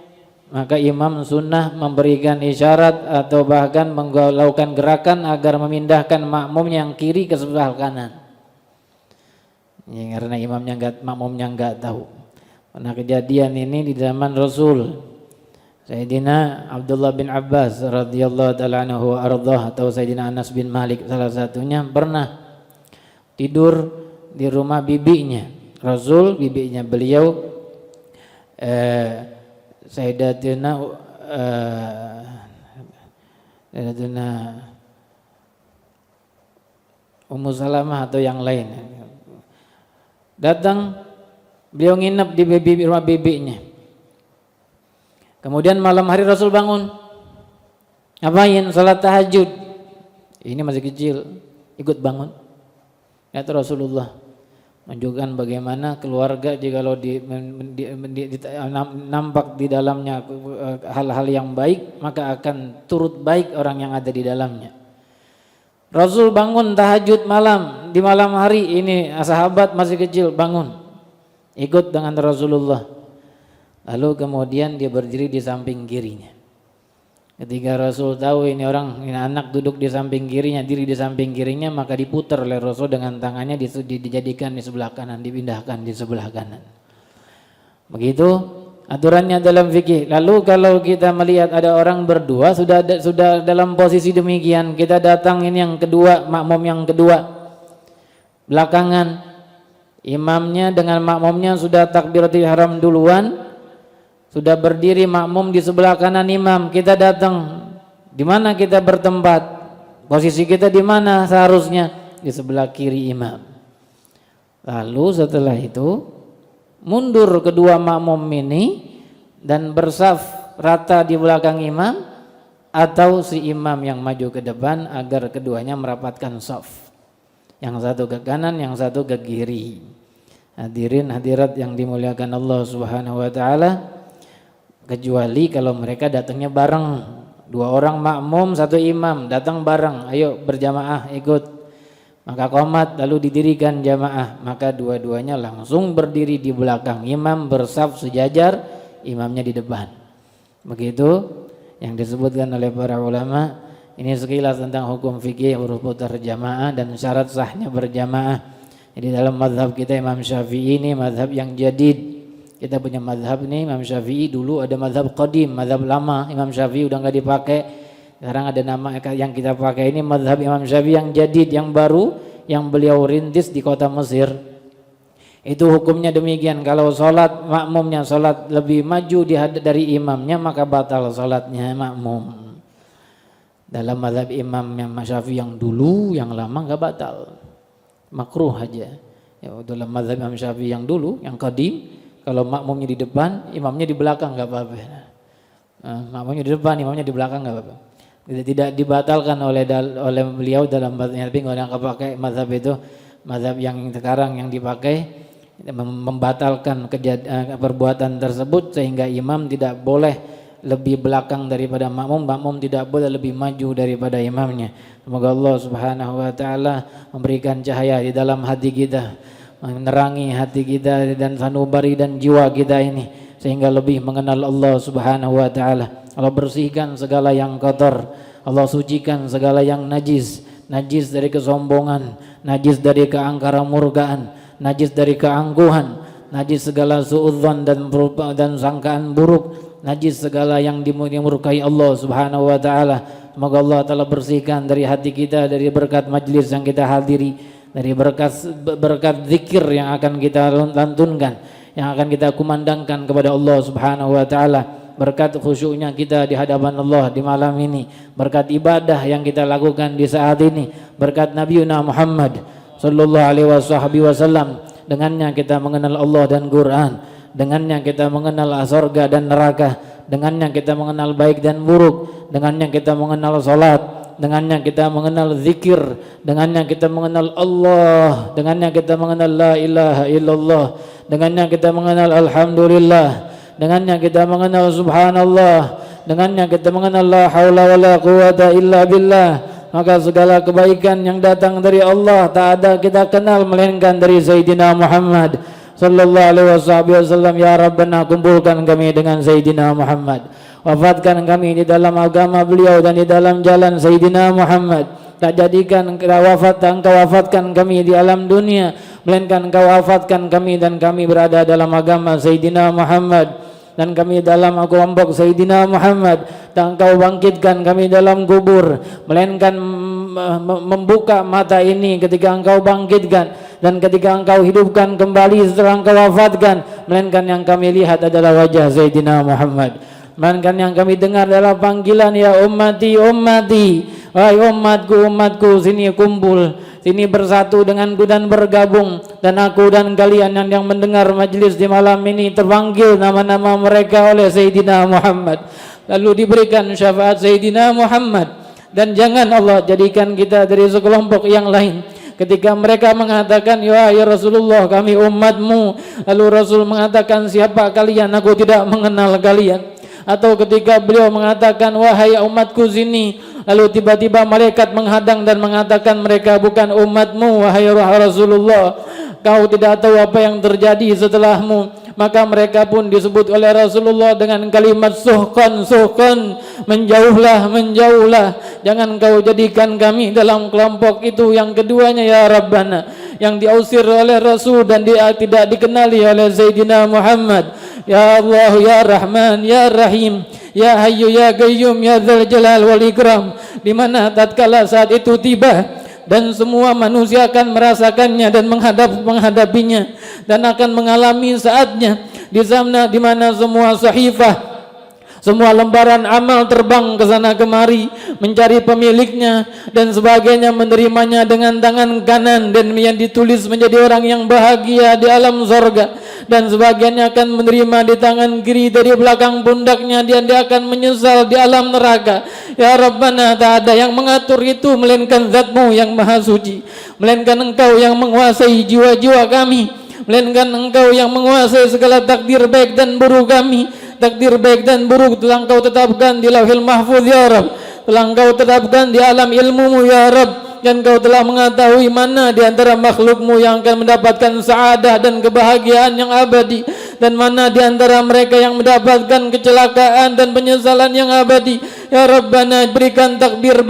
[SPEAKER 2] Maka imam sunnah memberikan isyarat atau bahkan melakukan gerakan agar memindahkan makmum yang kiri ke sebelah kanan. Ya, karena makmumnya nggak tahu. Pernah kejadian ini di zaman Rasul. Sayyidina Abdullah bin Abbas radhiyallahu ta'ala anhu ardhah, atau Sayyidina Anas bin Malik salah satunya, pernah tidur di rumah bibinya Rasul. Bibinya beliau Sayyidatuna Ummu Salamah atau yang lain. Datang, beliau nginep di rumah bibinya. Kemudian malam hari Rasul bangun, ngapain? Salat tahajud. Ini masih kecil, ikut bangun. Kata Rasulullah, menunjukkan bagaimana keluarga jikalau nampak di dalamnya hal-hal yang baik, maka akan turut baik orang yang ada di dalamnya. Rasul bangun tahajud malam, di malam hari ini sahabat masih kecil bangun, ikut dengan Rasulullah. Lalu kemudian dia berdiri di samping kirinya. Ketika Rasul tahu ini anak duduk di samping kirinya, diri di samping kirinya, maka diputar oleh Rasul dengan tangannya, dijadikan di sebelah kanan, dipindahkan di sebelah kanan. Begitu aturannya dalam fikih. Lalu kalau kita melihat ada orang berdua sudah dalam posisi demikian, kita datang ini yang kedua, makmum yang kedua, belakangan imamnya dengan makmumnya sudah takbiratul ihram duluan, sudah berdiri makmum di sebelah kanan imam, kita datang, di mana kita bertempat? Posisi kita di mana seharusnya? Di sebelah kiri imam. Lalu setelah itu mundur kedua makmum ini dan bersaf rata di belakang imam, atau si imam yang maju ke depan agar keduanya merapatkan saf. Yang satu ke kanan, yang satu ke kiri. Hadirin hadirat yang dimuliakan Allah Subhanahu wa taala. Kecuali kalau mereka datangnya bareng, dua orang makmum satu imam datang bareng, ayo berjamaah ikut, maka qomat lalu didirikan jamaah, maka dua-duanya langsung berdiri di belakang imam, bersaf sejajar, imamnya di depan. Begitu yang disebutkan oleh para ulama. Ini sekilas tentang hukum fikih huruf putar jamaah dan syarat sahnya berjamaah. Jadi dalam mazhab kita Imam Syafi'i ini mazhab yang jadid. Kita punya mazhab nih Imam Syafi'i, dulu ada mazhab qadim, mazhab lama. Imam Syafi'i udah nggak dipakai. Sekarang ada nama yang kita pakai ini mazhab Imam Syafi'i yang jadid, yang baru, yang beliau rintis di kota Mesir. Itu hukumnya demikian. Kalau sholat makmumnya sholat lebih maju dari imamnya, maka batal sholatnya makmum. Dalam mazhab Imam Syafi'i yang dulu, yang lama nggak batal, makruh aja. Ya, dalam mazhab Imam Syafi'i yang dulu, yang qadim, Kalau makmumnya di depan, imamnya di belakang nggak apa-apa. Makmumnya di depan, imamnya di belakang nggak apa-apa. Tidak dibatalkan oleh beliau dalam mazhabnya, tapi kalau yang pakai mazhab itu, mazhab yang sekarang yang dipakai membatalkan perbuatan tersebut, sehingga imam tidak boleh lebih belakang daripada makmum, makmum tidak boleh lebih maju daripada imamnya. Semoga Allah Subhanahu wa taala memberikan cahaya di dalam hati kita, menerangi hati kita dan sanubari dan jiwa kita ini, sehingga lebih mengenal Allah Subhanahu wa taala. Allah bersihkan segala yang kotor, Allah sucikan segala yang najis, najis dari kesombongan, najis dari keangkara murkaan, najis dari keangkuhan, najis segala suudzon dan sangkaan buruk, najis segala yang dimurkai Allah Subhanahu wa taala. Semoga Allah telah bersihkan dari hati kita, dari berkat majlis yang kita hadiri, dari berkat zikir yang akan kita lantunkan, yang akan kita kumandangkan kepada Allah Subhanahu wa taala, berkat khusyuknya kita di hadapan Allah di malam ini, berkat ibadah yang kita lakukan di saat ini, berkat Nabiuna Muhammad sallallahu alaihi wasallam. Dengannya kita mengenal Allah dan Quran, dengannya kita mengenal surga dan neraka, dengannya kita mengenal baik dan buruk, dengannya kita mengenal salat, dengannya kita mengenal zikir, dengannya kita mengenal Allah, dengannya kita mengenal la ilaha illallah, dengannya kita mengenal alhamdulillah, dengannya kita mengenal subhanallah, dengannya kita mengenal la haula wala quwata illa billah. Maka segala kebaikan yang datang dari Allah tak ada kita kenal melainkan dari Sayyidina Muhammad sallallahu alaihi wasallam. Ya Rabbana, kumpulkan kami dengan Sayyidina Muhammad, wafatkan kami di dalam agama beliau dan di dalam jalan Sayyidina Muhammad. Tak jadikan engkau wafatkan kami di alam dunia, melainkan engkau wafatkan kami dan kami berada dalam agama Sayyidina Muhammad, dan kami dalam kelompok Sayyidina Muhammad, dan engkau bangkitkan kami dalam kubur, melainkan membuka mata ini ketika engkau bangkitkan, dan ketika engkau hidupkan kembali setelah engkau wafatkan, melainkan yang kami lihat adalah wajah Sayyidina Muhammad, melainkan yang kami dengar adalah panggilan ya ummati ummati, wahai umatku umatku, sini kumpul, sini bersatu denganku dan bergabung. Dan aku dan kalian yang mendengar majlis di malam ini terpanggil nama-nama mereka oleh Sayyidina Muhammad, lalu diberikan syafaat Sayyidina Muhammad. Dan jangan Allah jadikan kita dari sekelompok yang lain ketika mereka mengatakan ya Rasulullah, kami umatmu, lalu Rasul mengatakan siapa kalian, aku tidak mengenal kalian. Atau ketika beliau mengatakan wahai umatku sini, lalu tiba-tiba malaikat menghadang dan mengatakan mereka bukan umatmu wahai Rasulullah, kau tidak tahu apa yang terjadi setelahmu. Maka mereka pun disebut oleh Rasulullah dengan kalimat suhkan, suhkan, menjauhlah, menjauhlah. Jangan kau jadikan kami dalam kelompok itu yang keduanya ya Rabbana, yang diusir oleh Rasul dan dia tidak dikenali oleh Sayyidina Muhammad. Ya Allah, ya Rahman, ya Rahim, ya Hayyu, ya Qayyum, ya Dzal Jalal wal Ikram. Di mana tatkala saat itu tiba dan semua manusia akan merasakannya dan menghadapinya dan akan mengalami saatnya di sana di mana semua sahifah, semua lembaran amal terbang ke sana kemari mencari pemiliknya dan sebagainya, menerimanya dengan tangan kanan dan yang ditulis menjadi orang yang bahagia di alam surga, dan sebagainya akan menerima di tangan kiri dari belakang pundaknya dan dia akan menyesal di alam neraka. Ya Rabbana, tak ada yang mengatur itu melainkan Zat-Mu yang maha suci, melainkan Engkau yang menguasai jiwa-jiwa kami, melainkan Engkau yang menguasai segala takdir baik dan buruk kami. Takdir baik dan buruk telah Engkau tetapkan di Lauhil Mahfuz ya Rabb, telah Engkau tetapkan di alam ilmu-Mu ya Rabb, dan Engkau telah mengetahui mana di antara makhluk-Mu yang akan mendapatkan saadah dan kebahagiaan yang abadi, dan mana di antara mereka yang mendapatkan kecelakaan dan penyesalan yang abadi. Ya Rabbana, berikan takdir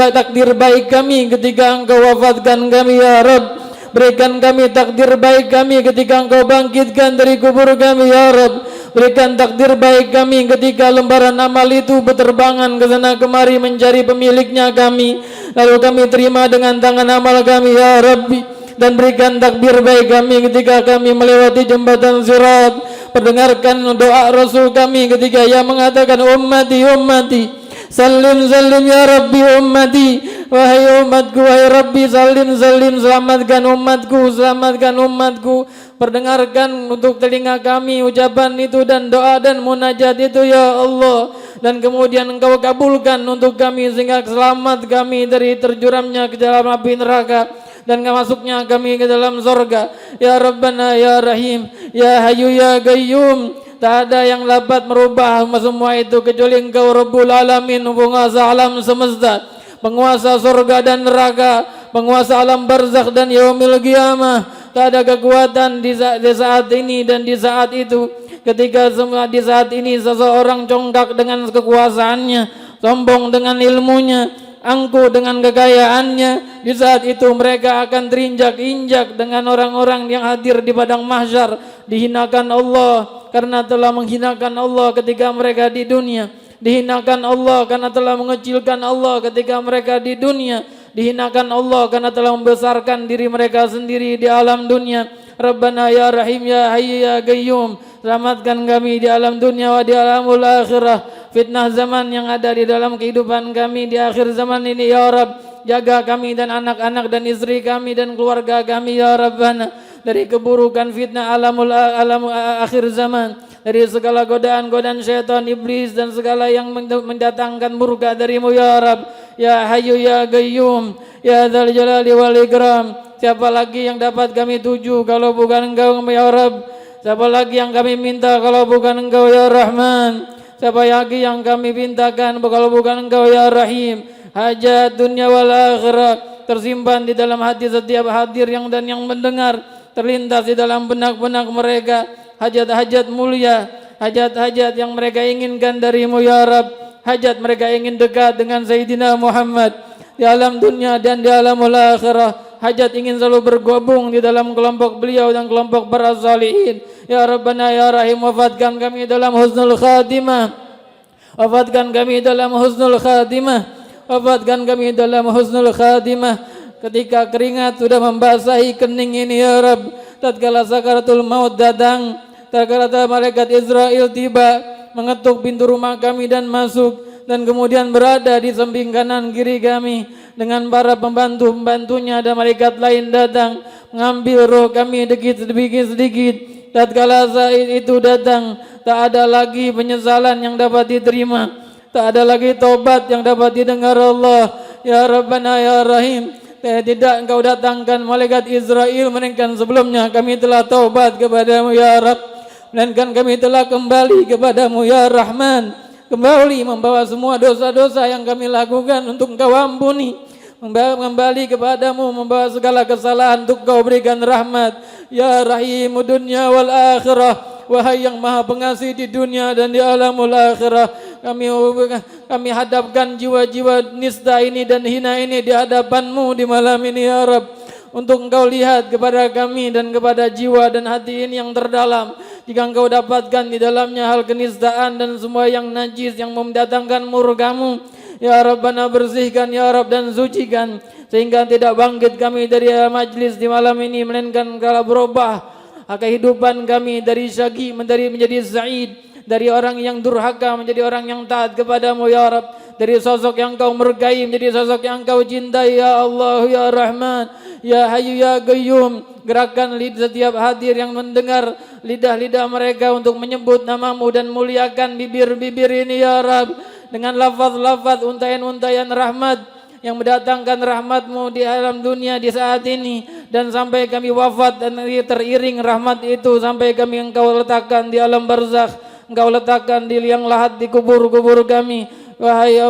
[SPEAKER 2] baik kami ketika Engkau wafatkan kami ya Rabb, berikan kami takdir baik kami ketika Engkau bangkitkan dari kubur kami ya Rabb, berikan takdir baik kami ketika lembaran amal itu berterbangan ke sana kemari mencari pemiliknya kami, lalu kami terima dengan tangan amal kami ya Rabbi. Dan berikan takdir baik kami ketika kami melewati jembatan Sirat, perdengarkan doa Rasul kami ketika ia mengatakan ummati ummati salim salim ya Rabbi ummati, wahai umatku, wahai Rabbi salim salim, selamatkan umatku, selamatkan umatku. Perdengarkan untuk telinga kami ucapan itu dan doa dan munajat itu ya Allah. Dan kemudian Engkau kabulkan untuk kami sehingga selamat kami dari terjuramnya ke dalam api neraka dan masuknya kami ke dalam surga. Ya Rabbana ya Rahim ya Hayyu ya Qayyum. Tak ada yang dapat merubah semua itu kecuali Engkau Rabbul Alamin, penguasa alam semesta, penguasa surga dan neraka, penguasa alam barzakh dan yaumil qiyamah. Tak ada kekuatan di saat ini dan di saat itu. Ketika semua di saat ini seseorang congkak dengan kekuasaannya, sombong dengan ilmunya, angkuh dengan kekayaannya, di saat itu mereka akan terinjak-injak dengan orang-orang yang hadir di padang mahsyar, dihinakan Allah karena telah menghinakan Allah ketika mereka di dunia, dihinakan Allah karena telah mengecilkan Allah ketika mereka di dunia, dihinakan Allah karena telah membesarkan diri mereka sendiri di alam dunia. Rabbana ya Rahim ya Hayyu ya Qayyum, selamatkan kami di alam dunia wa di alamul akhirah. Fitnah zaman yang ada di dalam kehidupan kami di akhir zaman ini ya Rabb. Jaga kami dan anak-anak dan istri kami dan keluarga kami ya Rabbana dari keburukan fitnah alam akhir zaman, dari segala godaan-godaan syaitan, iblis dan segala yang mendatangkan murka darimu ya Rabb. Ya Hayyu ya Qayyum ya Dzal Jalali wal Ikram. Siapa lagi yang dapat kami tuju kalau bukan Engkau ya Rabb? Siapa lagi yang kami minta kalau bukan Engkau ya Rahman? Siapa lagi yang kami mintakan kalau bukan Engkau ya Rahim? Hajat dunia wal akhirah tersimpan di dalam hati setiap hadir yang dan yang mendengar, terlintas di dalam benak-benak mereka. Hajat-hajat mulia, hajat-hajat yang mereka inginkan darimu ya Rabb. Hajat mereka ingin dekat dengan Sayyidina Muhammad di alam dunia dan di alamul akhirah. Hajat ingin selalu bergabung di dalam kelompok beliau dan kelompok para salihin. Ya Rabbana ya Rahim, wafatkan kami dalam husnul khatimah. Wafatkan kami dalam husnul khatimah. Wafatkan kami dalam husnul khatimah. Ketika keringat sudah membasahi kening ini ya Rabb, tatkala sakaratul maut datang, tatkala malaikat Israel tiba mengetuk pintu rumah kami dan masuk, dan kemudian berada di samping kanan kiri kami dengan para pembantu-pembantunya, dan malaikat lain datang mengambil roh kami sedikit. Tatkala saat itu datang, tak ada lagi penyesalan yang dapat diterima, tak ada lagi taubat yang dapat didengar Allah. Ya Rabbana ya Rahim, tidak Engkau datangkan malaikat Israel, melainkan sebelumnya kami telah taubat kepadamu ya Rabb, melainkan kami telah kembali kepadamu ya Rahman, kembali membawa semua dosa-dosa yang kami lakukan untuk Engkau ampuni, kembali kepadamu membawa segala kesalahan untuk Engkau berikan rahmat. Ya Rahimu dunya wal akhirah, wahai yang maha pengasih di dunia dan di alamul akhirah, kami hadapkan jiwa-jiwa nista ini dan hina ini di hadapanmu di malam ini ya Rabb, untuk Engkau lihat kepada kami dan kepada jiwa dan hati ini yang terdalam. Jika Engkau dapatkan di dalamnya hal kenistaan dan semua yang najis yang mendatangkan murkamu, ya Rabbana bersihkan ya Rabb dan sucikan, sehingga tidak bangkit kami dari majlis di malam ini, melainkan kala berubah kehidupan kami dari syaqi menjadi sa'id, dari orang yang durhaka menjadi orang yang taat kepadamu ya Rabb, dari sosok yang Kau murkai menjadi sosok yang Kau cintai ya Allah ya Rahman ya Hayyu ya Qayyum. Gerakan setiap hadir yang mendengar lidah-lidah mereka untuk menyebut namamu dan muliakan bibir-bibir ini ya Rabb dengan lafaz-lafaz untayan-untayan rahmat yang mendatangkan rahmatmu di alam dunia di saat ini, dan sampai kami wafat dan teriring rahmat itu sampai kami Engkau letakkan di alam barzakh, Engkau letakkan di liang lahat di kubur-kubur kami. Wahai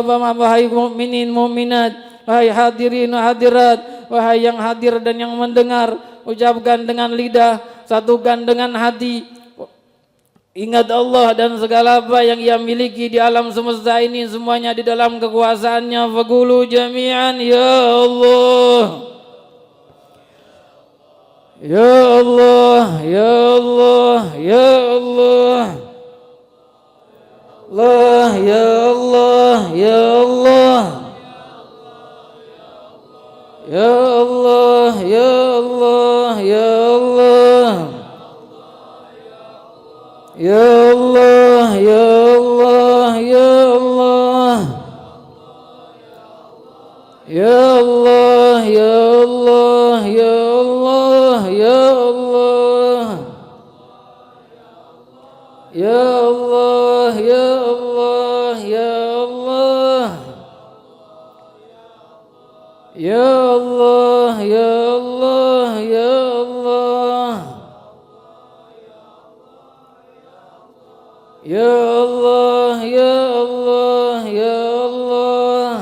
[SPEAKER 2] mukminin mukminat, wahai hadirin hadirat, wahai yang hadir dan yang mendengar, ucapkan dengan lidah, satukan dengan hati, ingat Allah dan segala apa yang Ia miliki di alam semesta ini, semuanya di dalam kekuasaannya. Faqulu jami'an ya Allah, ya Allah, ya Allah, ya Allah, Allah, ya Allah, ya Allah, ya Allah, ya Allah, ya Allah, ya Allah, ya Allah, ya Allah, ya Allah, ya Allah, ya Allah, ya Allah. ya Allah, ya Allah, ya Allah, ya Allah,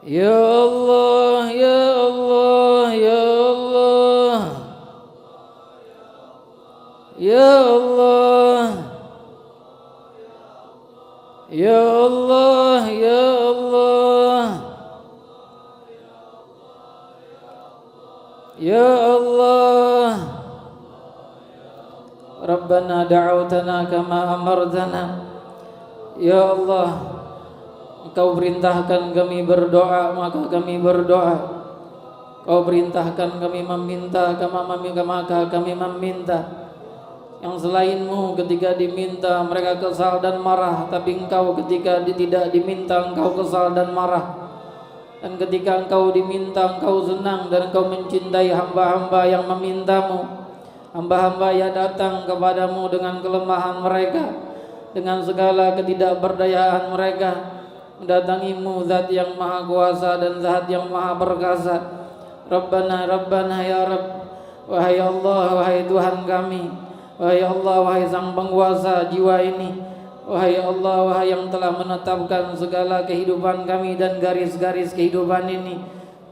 [SPEAKER 2] ya Allah, ya Allah, ya Allah, ya Allah, ya Allah, ya Allah, ya Allah. Rabbana da'awtana kama amartana. Ya Allah, Engkau perintahkan kami berdoa, maka kami berdoa. Kau perintahkan kami meminta, maka kami meminta. Yang selainmu ketika diminta mereka kesal dan marah, tapi Engkau ketika tidak diminta Engkau kesal dan marah. Dan ketika Engkau diminta Engkau senang dan Engkau mencintai hamba-hamba yang memintamu. Hamba-hamba yang datang kepadamu dengan kelemahan mereka, dengan segala ketidakberdayaan mereka, mendatangimu zat yang maha kuasa dan zat yang maha perkasa. Rabbana, Rabbana ya Rabb, wahai Allah, wahai Tuhan kami, wahai Allah, wahai sang penguasa jiwa ini, wahai Allah, wahai yang telah menetapkan segala kehidupan kami dan garis-garis kehidupan ini,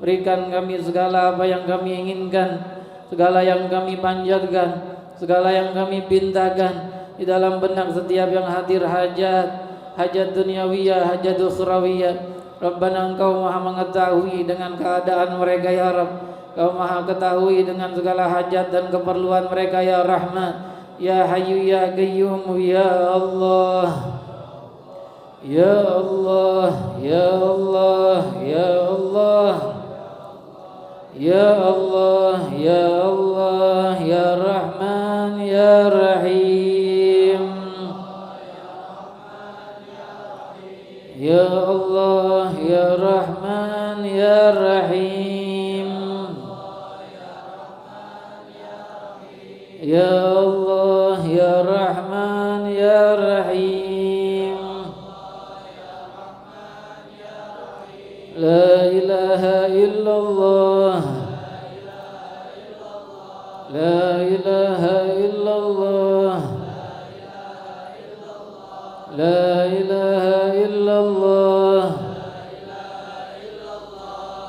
[SPEAKER 2] berikan kami segala apa yang kami inginkan, segala yang kami panjatkan, segala yang kami pintakan di dalam benak setiap yang hadir, hajat duniawiyah, hajat ukhrawiyah. Rabbana, Engkau maha mengetahui dengan keadaan mereka ya Rabb. Engkau maha ketahui dengan segala hajat dan keperluan mereka ya Rahman, ya Hayyu ya Qayyum, ya Allah, ya Allah, ya Allah, ya Allah, ya Allah, ya Allah, ya Rahman, ya Rahim, ya Allah, ya Rahman, ya Rahim, ya Allah, ya Rahman, ya Rahim. La ilaha illallah, la ilaha illallah, la ilaha illallah,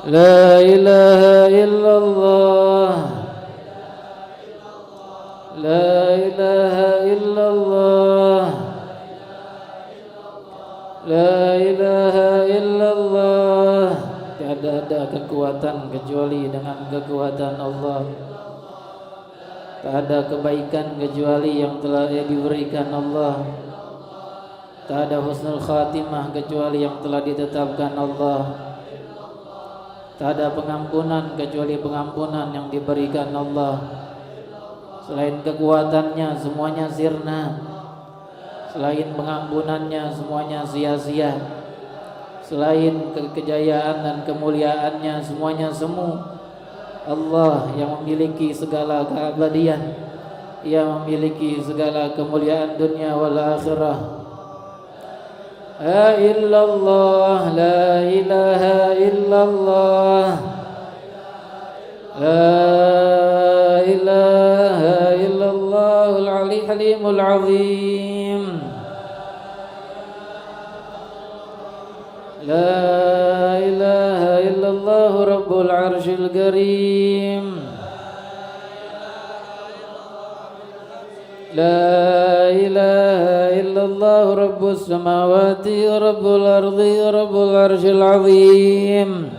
[SPEAKER 2] la ilaha illallah, la ilaha illallah, la ilaha illallah. Tiada ada kekuatan kecuali dengan kekuatan Allah. Tak ada kebaikan kecuali yang telah diberikan Allah. Tak ada husnul khatimah kecuali yang telah ditetapkan Allah. Tak ada pengampunan kecuali pengampunan yang diberikan Allah. Selain kekuatannya semuanya sirna, selain pengampunannya semuanya sia-sia, selain kejayaan dan kemuliaannya semuanya semu. Allah yang memiliki segala keabadian, Ia memiliki segala kemuliaan dunia wal akhirah. La illallah, la ilaha illallah, la ilaha illallahul halimul azim. La ilaha illallah rabbul arshil karim. La ilaha illallah rabbus samawati rabbul ardi rabbul arshil azim.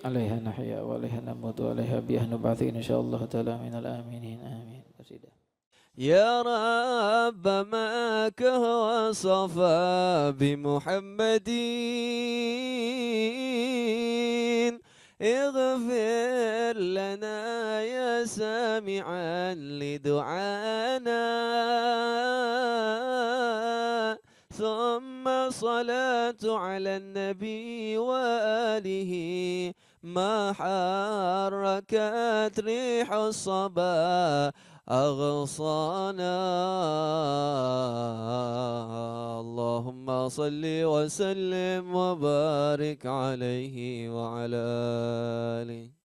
[SPEAKER 2] Alaiha nahya wa alaiha namut wa alaiha biha nub'atsu insyaallah ta'ala minal aminin. Amin. Qasidah.
[SPEAKER 3] يا رب معك وصفى بمحمد اغفر لنا يا سامعا لدعانا ثم صلاة على النبي وآله ما حركت ريح الصبا أغصانا. صل وسلم وبارك عليه وعلى آله.